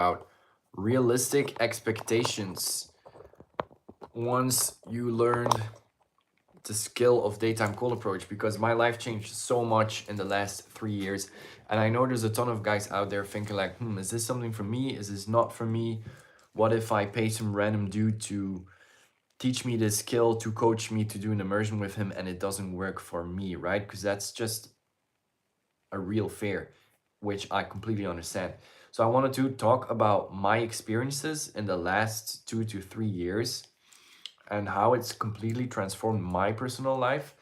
about realistic expectations once you learned the skill of daytime cold approach, because my life changed so much in the last 3 years. And I know there's a ton of guys out there thinking like, is this something for me? Is this not for me? What if I pay some random dude to teach me this skill, to coach me, to do an immersion with him, and it doesn't work for me, right? Because that's just a real fear, which I completely understand. So I wanted to talk about my experiences in the last 2 to 3 years and how it's completely transformed my personal life,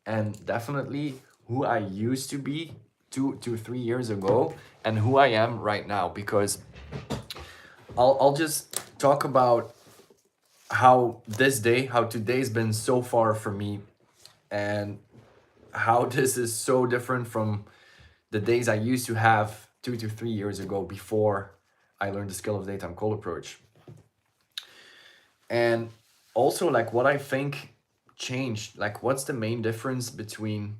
and definitely who I used to be 2 to 3 years ago and who I am right now. Because I'll just talk about how today's been so far for me, and how this is so different from the days I used to have 2 to 3 years ago before I learned the skill of daytime cold approach. And also, like, what I think changed, like, what's the main difference between,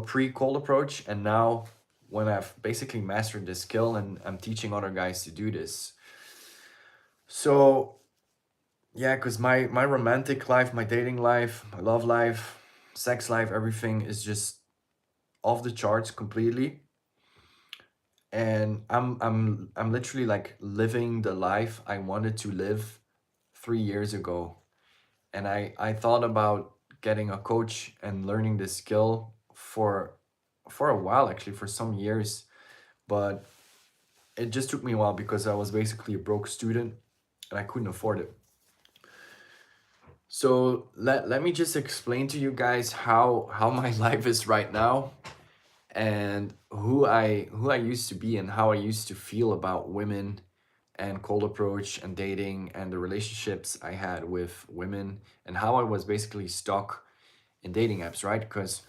pre cold approach and now, when I've basically mastered this skill and I'm teaching other guys to do this. So, yeah, because my romantic life, my dating life, my love life, sex life, everything is just off the charts completely. And I'm literally like living the life I wanted to live 3 years ago. And I thought about getting a coach and learning this skill for a while, actually, for some years. But it just took me a while because I was basically a broke student and I couldn't afford it. So let me just explain to you guys how my life is right now, and who I used to be and how I used to feel about women and cold approach and dating and the relationships I had with women, and how I was basically stuck in dating apps, right? Because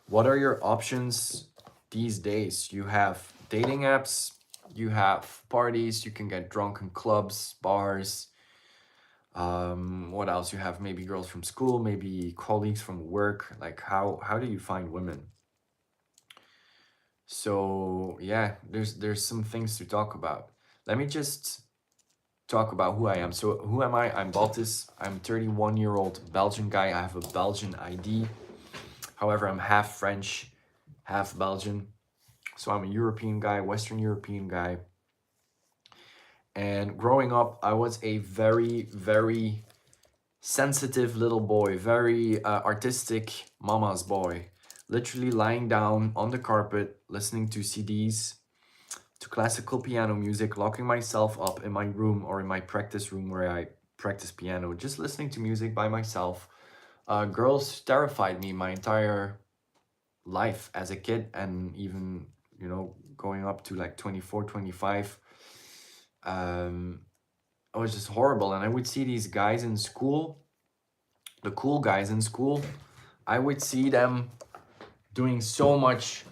what are your options these days? You have dating apps, you have parties, you can get drunk in clubs, bars. What else? You have maybe girls from school, maybe colleagues from work. Like, how do you find women? So yeah, there's some things to talk about. Let me just talk about who I am. So who am I? I'm Baltis. I'm 31-year-old Belgian guy. I have a Belgian ID. However, I'm half French, half Belgian. So I'm a European guy, Western European guy. And growing up, I was a very, very sensitive little boy, very artistic mama's boy. Literally lying down on the carpet, listening to CDs, to classical piano music, locking myself up in my room or in my practice room where I practice piano, just listening to music by myself. Girls terrified me my entire life as a kid, and even, going up to like 24, 25. Um, it was just horrible. And I would see these guys in school, the cool guys in school, I would see them doing so much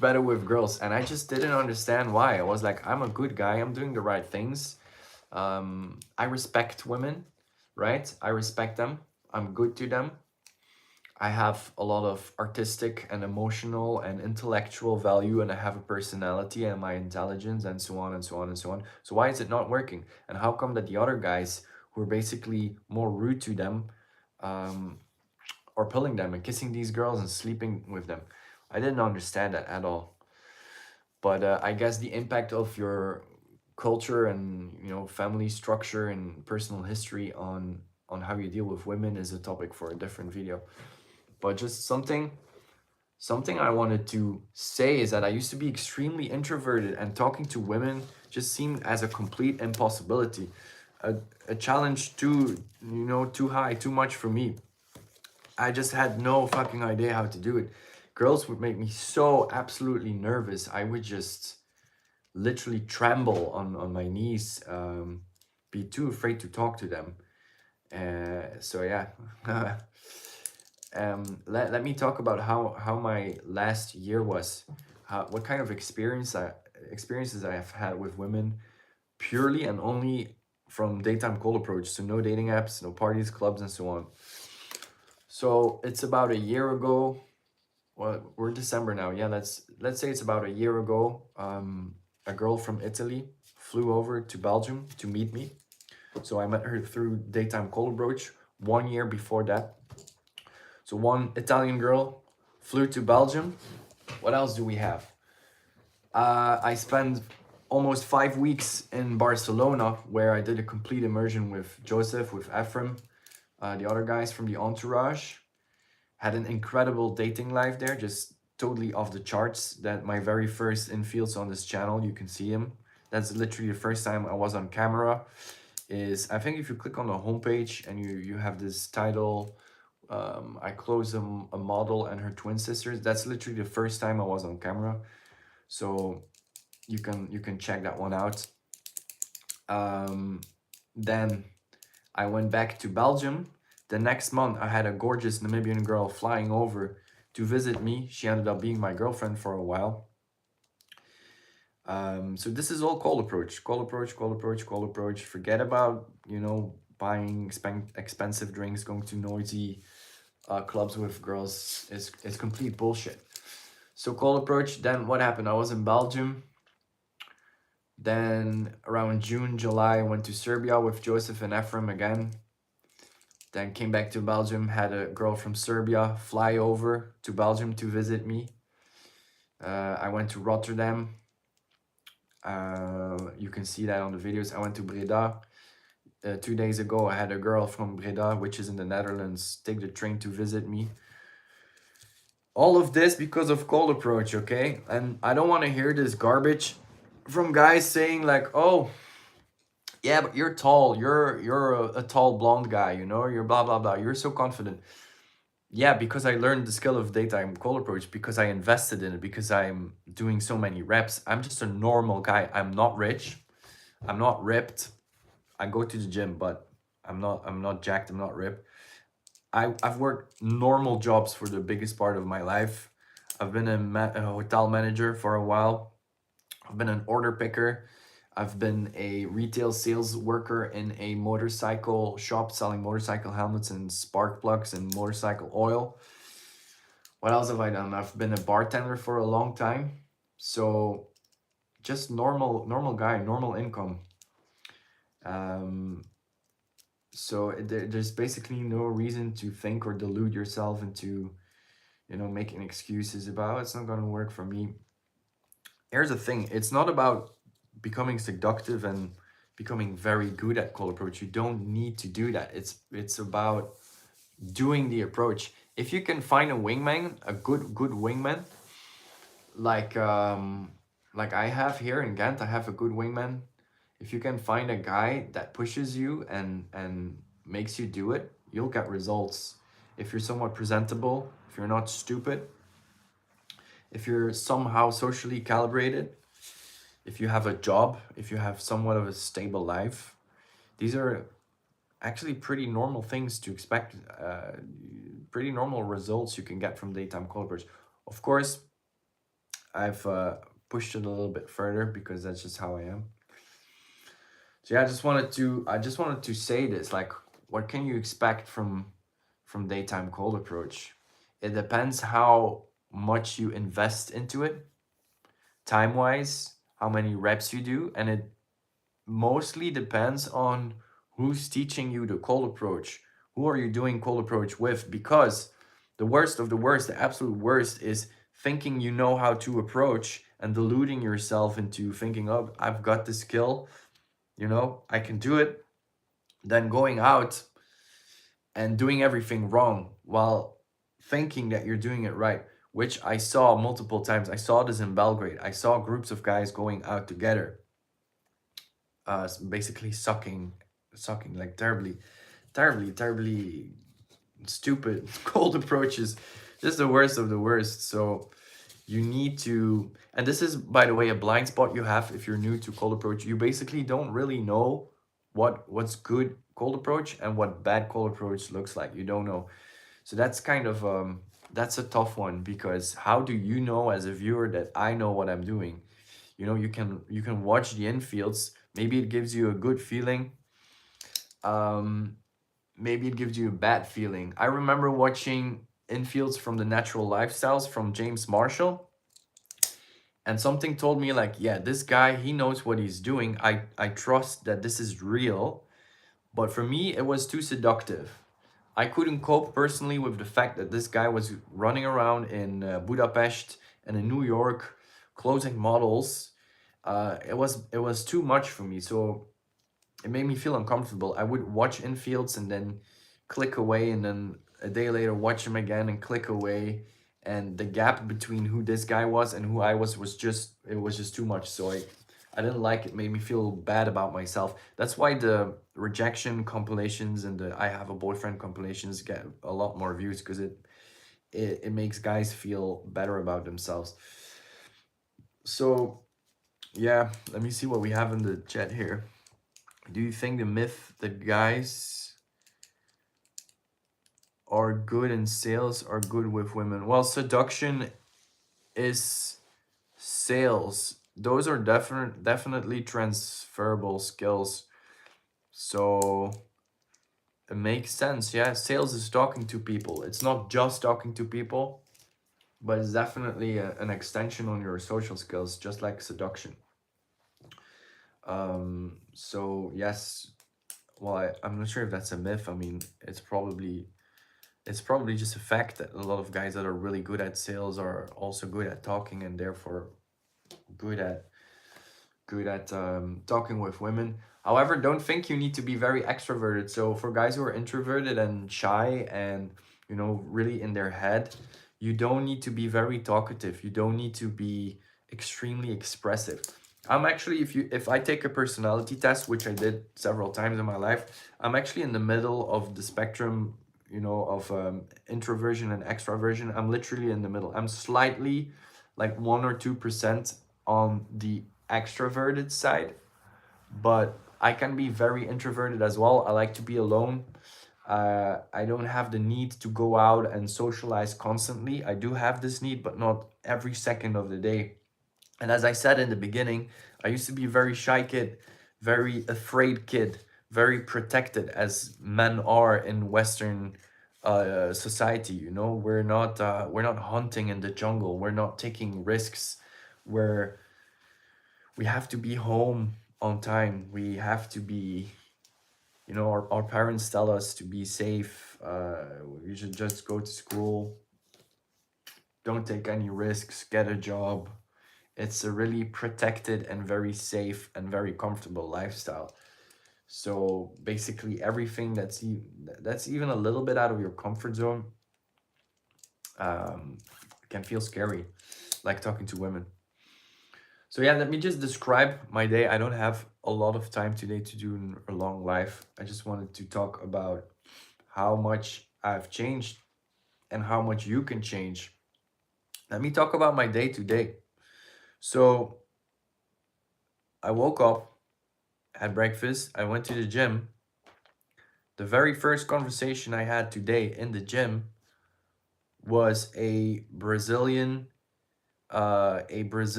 better with girls, and I just didn't understand why. I was like, I'm a good guy, I'm doing the right things. I respect women, right? I respect them, I'm good to them. I have a lot of artistic and emotional and intellectual value, and I have a personality and my intelligence, and so on and so on and so on. So why is it not working? And how come that the other guys who are basically more rude to them, um, or pulling them and kissing these girls and sleeping with them? I didn't understand that at all. But I guess the impact of your culture and, family structure and personal history on how you deal with women is a topic for a different video. But just something I wanted to say is that I used to be extremely introverted, and talking to women just seemed as a complete impossibility, a, a challenge too high, too much for me. I just had no fucking idea how to do it. Girls would make me so absolutely nervous. I would just literally tremble on my knees, be too afraid to talk to them. So yeah. Let me talk about how my last year was, what kind of experiences I have had with women, purely and only from daytime cold approach. So no dating apps, no parties, clubs, and so on. So it's about a year ago. Well, we're December now. Yeah, let's say it's about a year ago. A girl from Italy flew over to Belgium to meet me. So I met her through Daytime Cold Approach 1 year before that. So one Italian girl flew to Belgium. What else do we have? I spent almost 5 weeks in Barcelona, where I did a complete immersion with Joseph, with Ephraim, the other guys from the entourage. Had an incredible dating life there, just totally off the charts. That my very first infields on this channel, you can see him. That's literally the first time I was on camera. Is I think if you click on the homepage and you have this title, I close a model and her twin sisters. That's literally the first time I was on camera. So you can check that one out. Then I went back to Belgium. The next month, I had a gorgeous Namibian girl flying over to visit me. She ended up being my girlfriend for a while. So this is all cold approach, cold approach, cold approach, cold approach. Forget about, you know, buying expensive drinks, going to noisy clubs with girls. It's complete bullshit. So cold approach. Then what happened? I was in Belgium. Then around June, July, I went to Serbia with Joseph and Ephraim again. Then came back to Belgium, had a girl from Serbia fly over to Belgium to visit me. I went to Rotterdam. You can see that on the videos. I went to Breda. 2 days ago, I had a girl from Breda, which is in the Netherlands, take the train to visit me. All of this because of cold approach, okay? And I don't want to hear this garbage from guys saying like, oh, yeah, but you're tall. You're a tall blonde guy, you know? You're blah, blah, blah. You're so confident. Yeah, because I learned the skill of daytime cold approach, because I invested in it, because I'm doing so many reps. I'm just a normal guy. I'm not rich. I'm not ripped. I go to the gym, but I'm not jacked. I'm not ripped. I've worked normal jobs for the biggest part of my life. I've been a hotel manager for a while. I've been an order picker. I've been a retail sales worker in a motorcycle shop selling motorcycle helmets and spark plugs and motorcycle oil. What else have I done? I've been a bartender for a long time. So just normal guy, normal income. So there's basically no reason to think or delude yourself into, you know, making excuses about it's not going to work for me. Here's the thing. It's not about becoming seductive and becoming very good at cold approach. You don't need to do that. It's about doing the approach. If you can find a wingman, a good wingman, like I have here in Ghent, I have a good wingman. If you can find a guy that pushes you and makes you do it, you'll get results. If you're somewhat presentable, if you're not stupid, if you're somehow socially calibrated, if you have a job, if you have somewhat of a stable life, these are actually pretty normal things to expect, pretty normal results you can get from daytime cold approach. Of course, I've pushed it a little bit further because that's just how I am. So yeah, I just wanted to say this, like, what can you expect from daytime cold approach? It depends how much you invest into it, time-wise, how many reps you do, and it mostly depends on who's teaching you the cold approach. Who are you doing cold approach with? Because the worst of the worst, the absolute worst, is thinking you know how to approach and deluding yourself into thinking, oh, I've got the skill, you know, I can do it. Then going out and doing everything wrong while thinking that you're doing it right, which I saw multiple times. I saw this in Belgrade. I saw groups of guys going out together, basically sucking like terribly stupid cold approaches, just the worst of the worst. So you need to, and this is, by the way, a blind spot you have if you're new to cold approach. You basically don't really know what's good cold approach and what bad cold approach looks like. You don't know. So that's kind of that's a tough one, because how do you know as a viewer that I know what I'm doing? You know, you can watch the infields. Maybe it gives you a good feeling. Maybe it gives you a bad feeling. I remember watching infields from the Natural Lifestyles from James Marshall. And something told me like, yeah, this guy, he knows what he's doing. I trust that this is real. But for me, it was too seductive. I couldn't cope personally with the fact that this guy was running around in Budapest and in New York, closing models. It was too much for me. So it made me feel uncomfortable. I would watch infields and then click away, and then a day later watch him again and click away. And the gap between who this guy was and who I was just, it was just too much. So I didn't like it. Made me feel bad about myself. That's why the rejection compilations and the I have a boyfriend compilations get a lot more views, because it makes guys feel better about themselves. So yeah, let me see what we have in the chat here. Do you think the myth that guys are good in sales are good with women? Well, seduction is sales. Those are definitely transferable skills. So it makes sense. Yeah, sales is talking to people. It's not just talking to people, but it's definitely an extension on your social skills, just like seduction. So yes, well, I'm not sure if that's a myth. I mean, it's probably just a fact that a lot of guys that are really good at sales are also good at talking, and therefore good at talking with women. However, don't think you need to be very extroverted. So for guys who are introverted and shy and really in their head, you don't need to be very talkative. You don't need to be extremely expressive. I'm actually, if I take a personality test, which I did several times in my life, I'm actually in the middle of the spectrum, of introversion and extroversion. I'm literally in the middle. I'm slightly like 1 or 2% on the extroverted side, but I can be very introverted as well. I like to be alone. I don't have the need to go out and socialize constantly. I do have this need, but not every second of the day. And as I said in the beginning, I used to be a very shy kid, very afraid kid, very protected, as men are in Western society. We're not hunting in the jungle. We're not taking risks. We're we have to be home on time. We have to be, our parents tell us to be safe. We should just go to school, don't take any risks, get a job. It's a really protected and very safe and very comfortable lifestyle. So basically everything that's even a little bit out of your comfort zone um, can feel scary, like talking to women. So yeah, let me just describe my day. I don't have a lot of time today to do a long life. I just wanted to talk about how much I've changed and how much you can change. Let me talk about my day today. So I woke up, had breakfast, I went to the gym. The very first conversation I had today in the gym was a Brazilian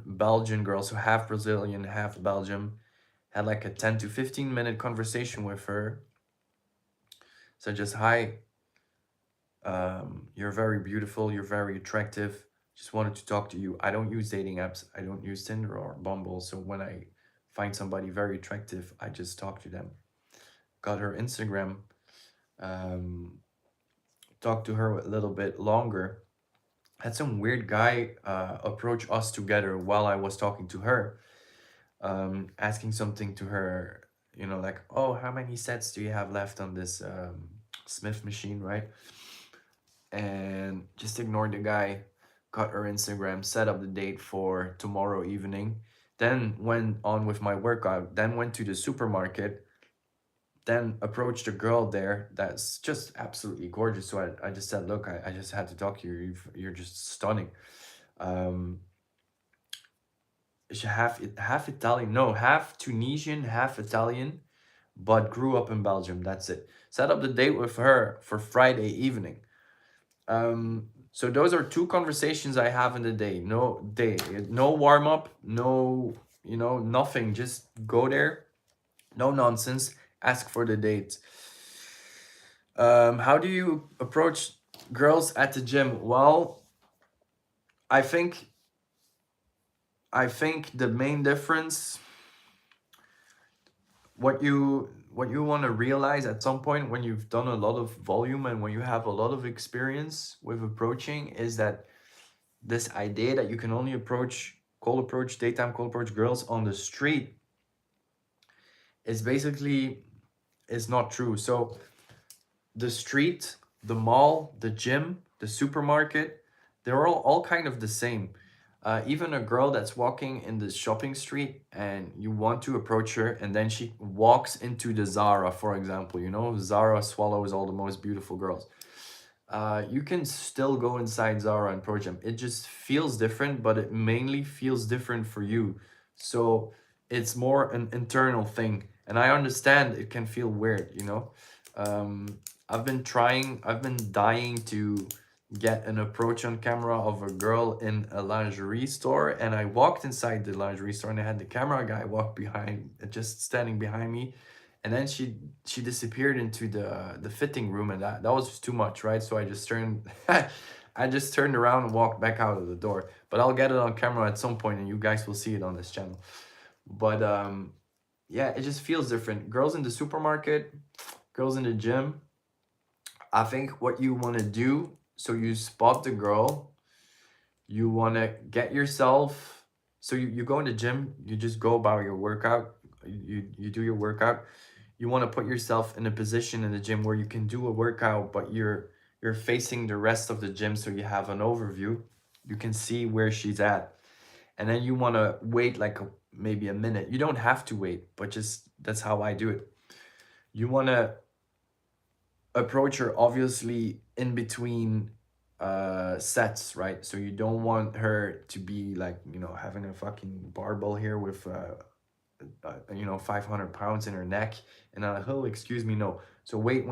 Belgian girl, so half Brazilian, half Belgium. Had like a 10 to 15 minute conversation with her. So just, hi, you're very beautiful, you're very attractive. Just wanted to talk to you. I don't use dating apps. I don't use Tinder or Bumble. So when I find somebody very attractive, I just talk to them. Got her Instagram, um, talked to her a little bit longer. Had some weird guy approach us together while I was talking to her, asking something to her, like, oh, how many sets do you have left on this Smith machine, right? And just ignored the guy, got her Instagram, set up the date for tomorrow evening, then went on with my workout, then went to the supermarket, then approached a girl there that's just absolutely gorgeous. So I just said, look, I just had to talk to you. You're just stunning. Um, she half Italian, no, half Tunisian, half Italian, but grew up in Belgium. That's it. Set up the date with her for Friday evening. So those are two conversations I have in the day. No warm up, no, nothing. Just go there, no nonsense. Ask for the date. How do you approach girls at the gym? Well, I think I think the main difference, what you want to realize at some point when you've done a lot of volume and when you have a lot of experience with approaching, is that this idea that you can only approach daytime cold approach girls on the street is basically is not true. So the street, the mall, the gym, the supermarket, they're all kind of the same. Even a girl that's walking in the shopping street and you want to approach her and then she walks into the Zara, for example, Zara swallows all the most beautiful girls. You can still go inside Zara and approach them. It just feels different, but it mainly feels different for you. So it's more an internal thing. And I understand it can feel weird. Um, I've been dying to get an approach on camera of a girl in a lingerie store. And I walked inside the lingerie store and I had the camera guy walk behind, just standing behind me. And then she disappeared into the fitting room, and that was just too much, right? So I just turned I just turned around and walked back out of the door. But I'll get it on camera at some point and you guys will see it on this channel. But yeah, it just feels different. Girls in the supermarket, girls in the gym. I think what you want to do, so you spot the girl, you want to get yourself, so you go in the gym, you just go about your workout, you do your workout. You want to put yourself in a position in the gym where you can do a workout, but you're facing the rest of the gym, so you have an overview. You can see where she's at, and then you want to wait like maybe a minute. You don't have to wait, but just that's how I do it. You want to approach her obviously in between sets, right? So you don't want her to be like, having a fucking barbell here with 500 pounds in her neck, and I'm like, oh, excuse me, no. So wait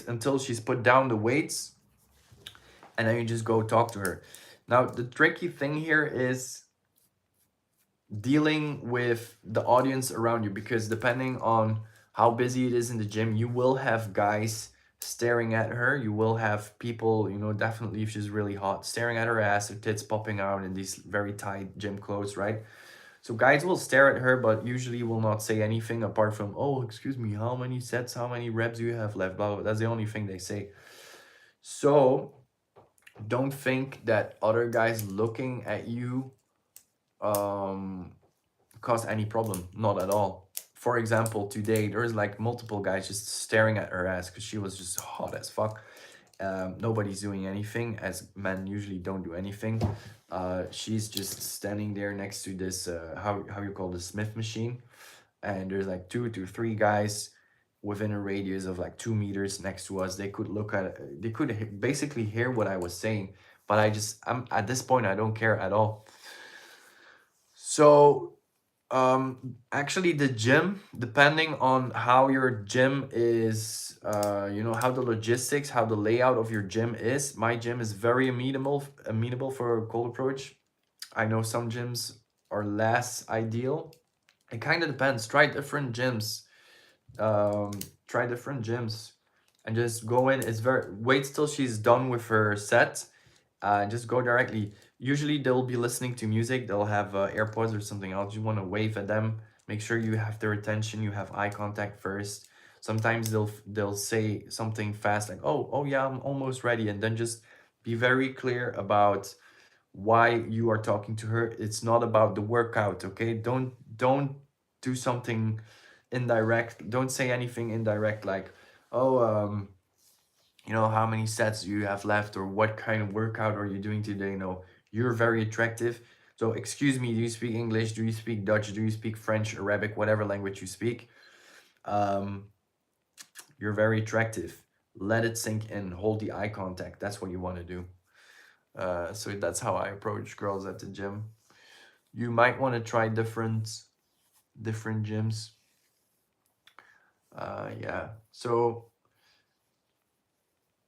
until she's put down the weights, and then you just go talk to her. Now the tricky thing here is dealing with the audience around you, because depending on how busy it is in the gym, you will have guys staring at her. You will have people, definitely if she's really hot, staring at her ass, her tits popping out in these very tight gym clothes, right? So guys will stare at her, but usually will not say anything apart from, oh, excuse me, how many sets, how many reps do you have left? Blah, blah. That's the only thing they say. So don't think that other guys looking at you cause any problem. Not at all. For example, today there's like multiple guys just staring at her ass because she was just hot as fuck. Nobody's doing anything, as men usually don't do anything. She's just standing there next to this how you call the Smith machine, and there's like 2 to 3 guys within a radius of like 2 meters next to us. They could they could basically hear what I was saying, but I'm at this point I don't care at all. So actually the gym, depending on how your gym is, how the logistics, how the layout of your gym is. My gym is very amenable for a cold approach. I know some gyms are less ideal. It kind of depends. Try different gyms and just go in. Wait till she's done with her set, just go directly. Usually they'll be listening to music, they'll have AirPods or something else. You want to wave at them, make sure you have their attention, you have eye contact first. Sometimes they'll say something fast like, oh yeah, I'm almost ready, and then just be very clear about why you are talking to her. It's not about the workout, okay? Don't do something indirect. Don't say anything indirect like, oh, how many sets do you have left, or what kind of workout are you doing today? No, you're very attractive. So excuse me, do you speak English? Do you speak Dutch? Do you speak French, Arabic, whatever language you speak? You're very attractive. Let it sink in. Hold the eye contact. That's what you want to do. So that's how I approach girls at the gym. You might want to try different gyms. Yeah. So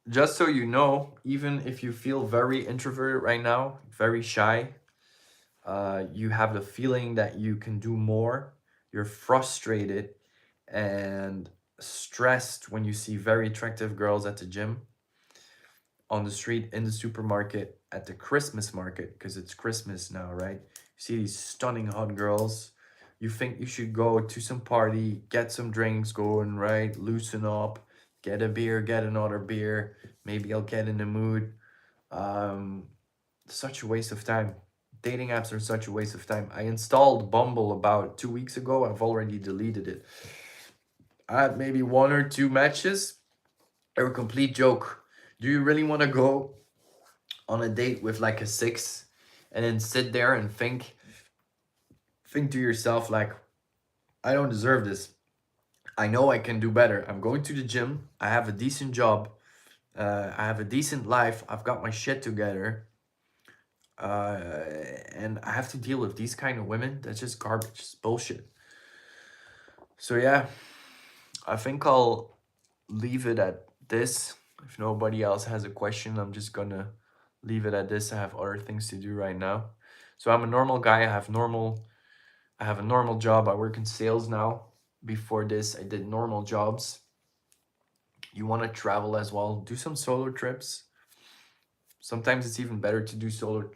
just so you know, even if you feel very introverted right now, very shy, you have the feeling that you can do more, you're frustrated and stressed when you see very attractive girls at the gym, on the street, in the supermarket, at the Christmas market, because it's Christmas now, right? see these stunning hot girls. You think you should go to some party, get some drinks going, right? Loosen up, get a beer, get another beer. Maybe I'll get in the mood. Um, Such a waste of time. Dating apps are such a waste of time. I installed Bumble about 2 weeks ago. I've already deleted it. I had maybe one or two matches. They're a complete joke. Do you really want to go on a date with like a six and then sit there and think to yourself like, I don't deserve this. I know I can do better. I'm going to the gym. I have a decent job. I have a decent life. I've got my shit together. Uh, and I have to deal with these kind of women. That's just garbage. It's bullshit. So yeah, I think I'll leave it at this. If nobody else has a question, I'm just gonna leave it at this. I have other things to do right now. So I'm a normal guy. I have a normal job. I work in sales now. Before this, I did normal jobs. You want to travel as well, do some solo trips. Sometimes it's even better to do solo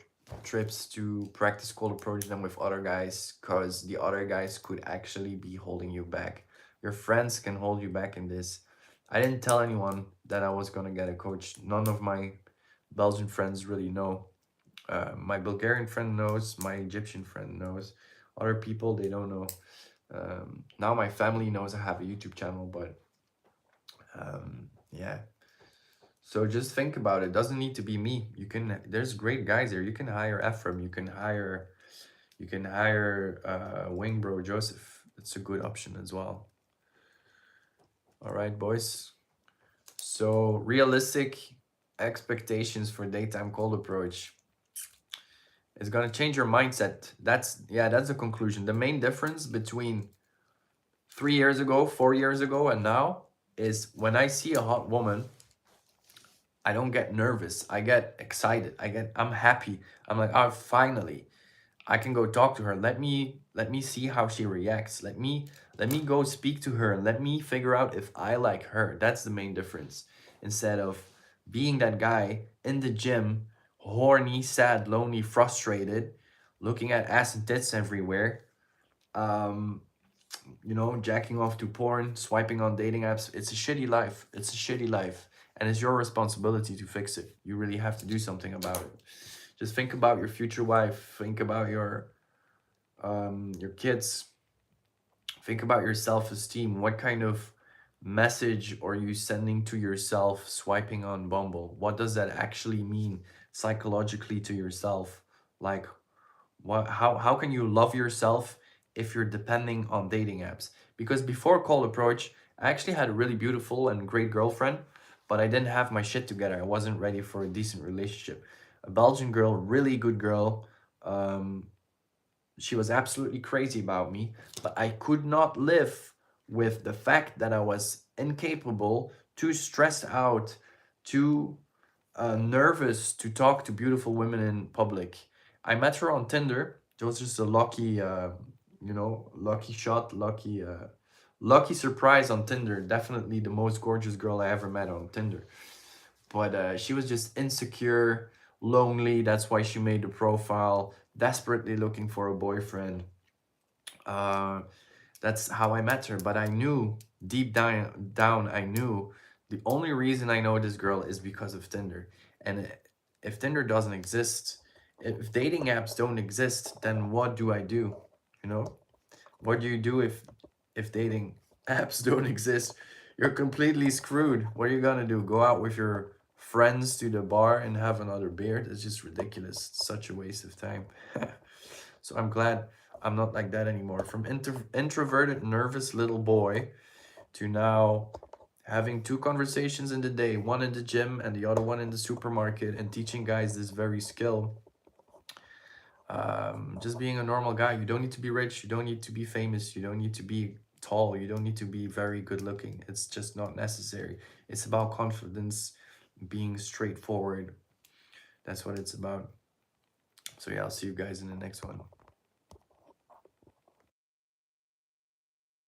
trips to practice cold approach than with other guys, because the other guys could actually be holding you back. Your friends can hold you back in this. I didn't tell anyone that I was gonna get a coach. None of my Belgian friends really know. My Bulgarian friend knows, my Egyptian friend knows. Other people, they don't know. Now my family knows I have a YouTube channel, but yeah. So just think about it. Doesn't need to be me. You can. There's great guys there. You can hire Ephraim. You can hire. You can hire Wing Bro Joseph. It's a good option as well. All right, boys. So realistic expectations for daytime cold approach. It's gonna change your mindset. That's the conclusion. The main difference between 3 years ago, 4 years ago, and now is when I see a hot woman, I don't get nervous. I get excited. I'm happy. I'm like, oh, finally, I can go talk to her. Let me see how she reacts. Let me go speak to her and let me figure out if I like her. That's the main difference. Instead of being that guy in the gym, horny, sad, lonely, frustrated, looking at ass and tits everywhere. Um, jacking off to porn, swiping on dating apps. It's a shitty life. It's a shitty life. And it's your responsibility to fix it. You really have to do something about it. Just think about your future wife. Think about your kids. Think about your self-esteem. What kind of message are you sending to yourself swiping on Bumble? What does that actually mean psychologically to yourself? Like, how can you love yourself if you're depending on dating apps? Because before Cold Approach, I actually had a really beautiful and great girlfriend, but I didn't have my shit together. I wasn't ready for a decent relationship. A Belgian girl, really good girl. Um, she was absolutely crazy about me, but I could not live with the fact that I was incapable, too stressed out, too nervous to talk to beautiful women in public. I met her on Tinder. It was just a lucky, lucky shot, lucky surprise on Tinder. Definitely the most gorgeous girl I ever met on Tinder. But she was just insecure, lonely. That's why she made the profile, desperately looking for a boyfriend. Uh, that's how I met her. But I knew deep down, I knew the only reason I know this girl is because of Tinder. And if Tinder doesn't exist, if dating apps don't exist, then what do I do? You know, what do you do if dating apps don't exist? You're completely screwed. What are you gonna do? Go out with your friends to the bar and have another beer? It's just ridiculous. It's such a waste of time. So I'm glad I'm not like that anymore. From introverted, nervous little boy to now having two conversations in the day, one in the gym and the other one in the supermarket, and teaching guys this very skill. Just being a normal guy. You don't need to be rich. You don't need to be famous. You don't need to be tall. You don't need to be very good looking. It's just not necessary. It's about confidence, being straightforward. That's what it's about. So yeah, I'll see you guys in the next one.